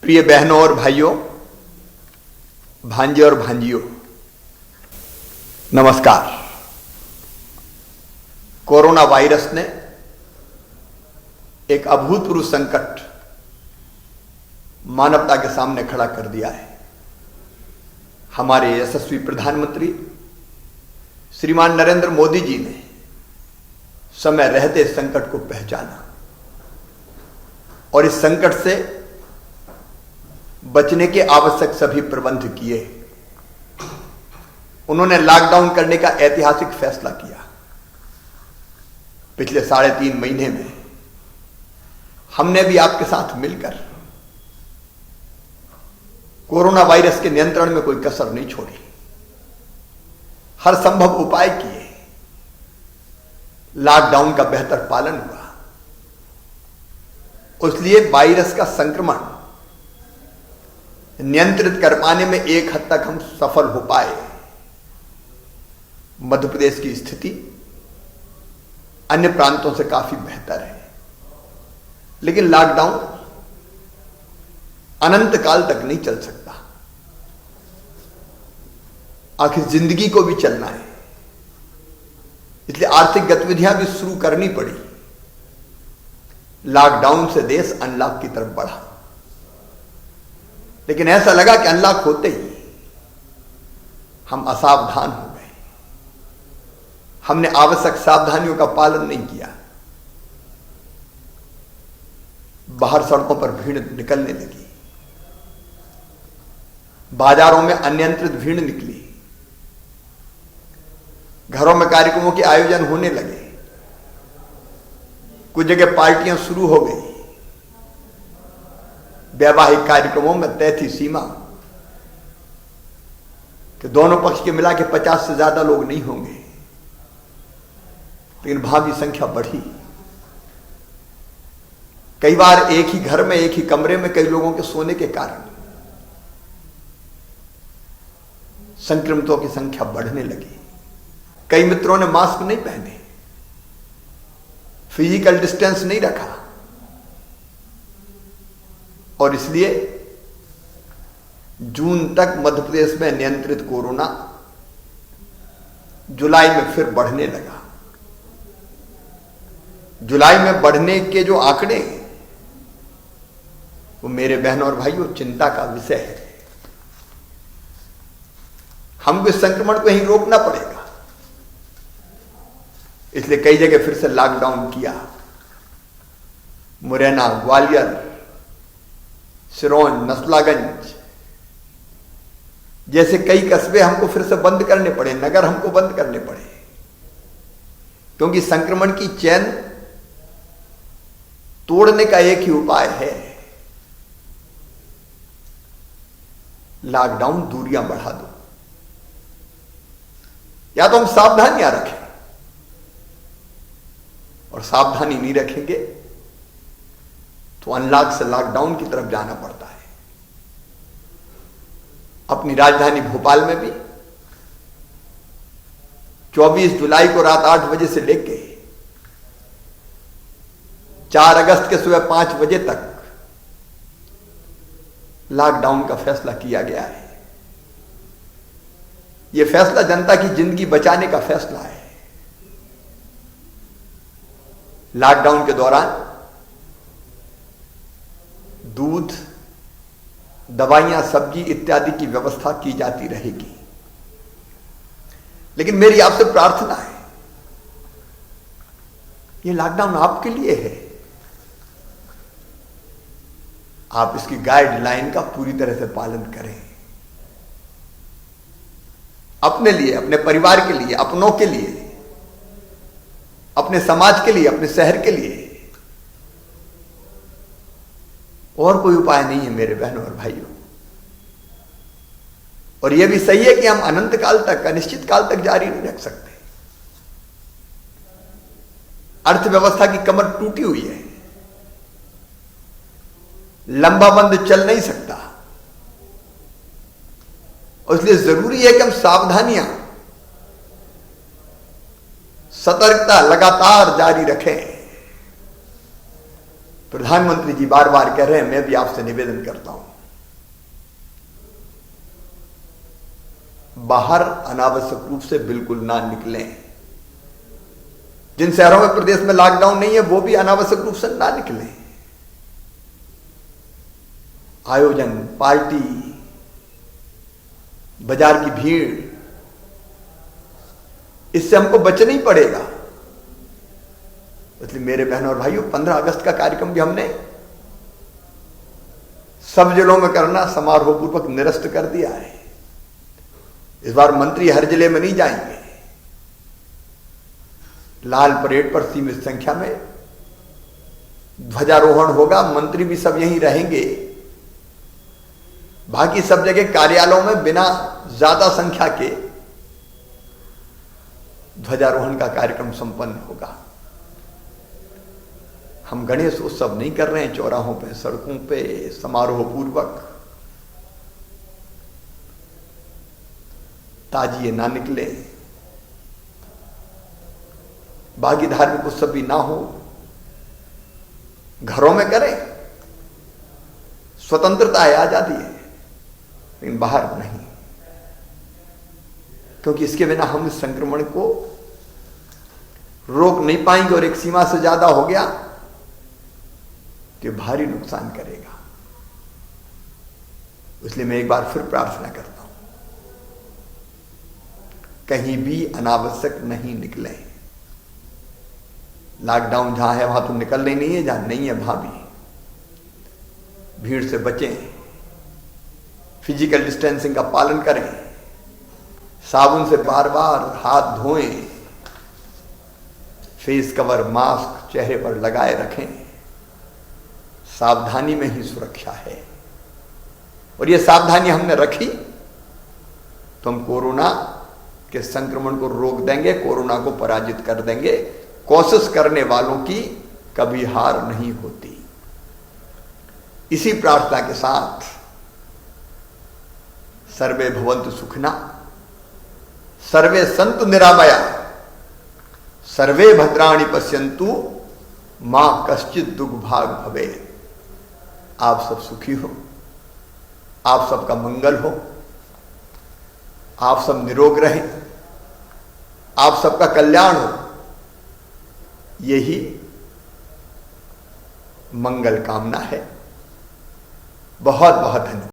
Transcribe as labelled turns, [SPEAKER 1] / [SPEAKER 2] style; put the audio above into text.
[SPEAKER 1] प्रिय बहनों और भाइयों, भांजे और भांजियों, नमस्कार। कोरोना वायरस ने एक अभूतपूर्व संकट मानवता के सामने खड़ा कर दिया है। हमारे यशस्वी प्रधानमंत्री श्रीमान नरेंद्र मोदी जी ने समय रहते संकट को पहचाना और इस संकट से बचने के आवश्यक सभी प्रबंध किए। उन्होंने लॉकडाउन करने का ऐतिहासिक फैसला किया। पिछले 3.5 महीने में हमने भी आपके साथ मिलकर कोरोना वायरस के नियंत्रण में कोई कसर नहीं छोड़ी। हर संभव उपाय किए। लॉकडाउन का बेहतर पालन हुआ। इसलिए वायरस का संक्रमण नियंत्रित कर पाने में एक हद तक हम सफल हो पाए। मध्य प्रदेश की स्थिति अन्य प्रांतों से काफी बेहतर है, लेकिन लॉकडाउन अनंत काल तक नहीं चल सकता। आखिर जिंदगी को भी चलना है, इसलिए आर्थिक गतिविधियां भी शुरू करनी पड़ी। लॉकडाउन से देश अनलॉक की तरफ बढ़ा, लेकिन ऐसा लगा कि अनलॉक होते ही हम असावधान हो गए। हमने आवश्यक सावधानियों का पालन नहीं किया। बाहर सड़कों पर भीड़ निकलने लगी। बाजारों में अनियंत्रित भीड़ निकली। घरों में कार्यक्रमों के आयोजन होने लगे। कुछ जगह पार्टियां शुरू हो गई। वैवाहिक कार्यक्रमों में तय थी सीमा कि दोनों पक्ष के मिला के 50 से ज्यादा लोग नहीं होंगे, लेकिन वहां भी संख्या बढ़ी। कई बार एक ही घर में, एक ही कमरे में कई लोगों के सोने के कारण संक्रमितों की संख्या बढ़ने लगी। कई मित्रों ने मास्क नहीं पहने, फिजिकल डिस्टेंस नहीं रखा, और इसलिए जून तक मध्य प्रदेश में नियंत्रित कोरोना जुलाई में फिर बढ़ने लगा। जुलाई में बढ़ने के जो आंकड़े हैं वो मेरे बहनों और भाइयों चिंता का विषय है। हमको इस संक्रमण को यहीं रोकना पड़ेगा। इसलिए कई जगह फिर से लॉकडाउन किया। मुरैना, ग्वालियर, सिरोंज, नसलागंज जैसे कई कस्बे हमको फिर से बंद करने पड़े, नगर हमको बंद करने पड़े, क्योंकि संक्रमण की चेन तोड़ने का एक ही उपाय है, लॉकडाउन, दूरियां बढ़ा दो। या तो हम सावधानियां रखें, और सावधानी नहीं रखेंगे तो अनलॉक से लॉकडाउन की तरफ जाना पड़ता है। अपनी राजधानी भोपाल में भी 24 जुलाई को रात 8 बजे से लेकर 4 अगस्त के सुबह 5 बजे तक लॉकडाउन का फैसला किया गया है। यह फैसला जनता की जिंदगी बचाने का फैसला है। लॉकडाउन के दौरान दूध, दवाइयां, सब्जी इत्यादि की व्यवस्था की जाती रहेगी। लेकिन मेरी आपसे प्रार्थना है, यह लॉकडाउन आपके लिए है। आप इसकी गाइडलाइन का पूरी तरह से पालन करें। अपने लिए, अपने परिवार के लिए, अपनों के लिए, अपने समाज के लिए, अपने शहर के लिए। और कोई उपाय नहीं है मेरे बहनों और भाइयों। और यह भी सही है कि हम अनंत काल तक, अनिश्चित काल तक जारी नहीं रख सकते। अर्थव्यवस्था की कमर टूटी हुई है, लंबा बंद चल नहीं सकता। और इसलिए जरूरी है कि हम सावधानियां, सतर्कता लगातार जारी रखें। प्रधानमंत्री जी बार बार कह रहे हैं, मैं भी आपसे निवेदन करता हूं, बाहर अनावश्यक रूप से बिल्कुल ना निकलें। जिन शहरों में प्रदेश में लॉकडाउन नहीं है वो भी अनावश्यक रूप से ना निकलें। आयोजन, पार्टी, बाजार की भीड़, इससे हमको बचना ही पड़ेगा। इसलिए मेरे बहनों और भाइयों, 15 अगस्त का कार्यक्रम भी हमने सब जिलों में करना समारोह पूर्वक निरस्त कर दिया है। इस बार मंत्री हर जिले में नहीं जाएंगे। लाल परेड पर सीमित संख्या में ध्वजारोहण होगा, मंत्री भी सब यहीं रहेंगे। बाकी सब जगह कार्यालयों में बिना ज्यादा संख्या के ध्वजारोहण का कार्यक्रम संपन्न होगा। हम गणेश उत्सव नहीं कर रहे हैं चौराहों पे, सड़कों पे समारोह पूर्वक। ताजिए ना निकले, बाकी धार्मिक उत्सव भी ना हो, घरों में करें। स्वतंत्रता है, आजादी है, लेकिन बाहर नहीं, क्योंकि इसके बिना हम इस संक्रमण को रोक नहीं पाएंगे और एक सीमा से ज्यादा हो गया तो भारी नुकसान करेगा। इसलिए मैं एक बार फिर प्रार्थना करता हूं, कहीं भी अनावश्यक नहीं निकले। लॉकडाउन जहां है वहां तो निकलना ही नहीं है, जहां नहीं है वहां भी भीड़ से बचें, फिजिकल डिस्टेंसिंग का पालन करें, साबुन से बार बार हाथ धोएं, फेस कवर, मास्क चेहरे पर लगाए रखें। सावधानी में ही सुरक्षा है, और ये सावधानी हमने रखी तो हम कोरोना के संक्रमण को रोक देंगे, कोरोना को पराजित कर देंगे। कोशिश करने वालों की कभी हार नहीं होती। इसी प्रार्थना के साथ सर्वे भवन्तु सुखिनः, सर्वे सन्तु निरामया, सर्वे भद्राणि पश्यन्तु, मां कश्चित् दुर्भाग् भवेत्। आप सब सुखी हो, आप सबका मंगल हो, आप सब निरोग रहें, आप सबका कल्याण हो, यही मंगल कामना है। बहुत बहुत धन्यवाद।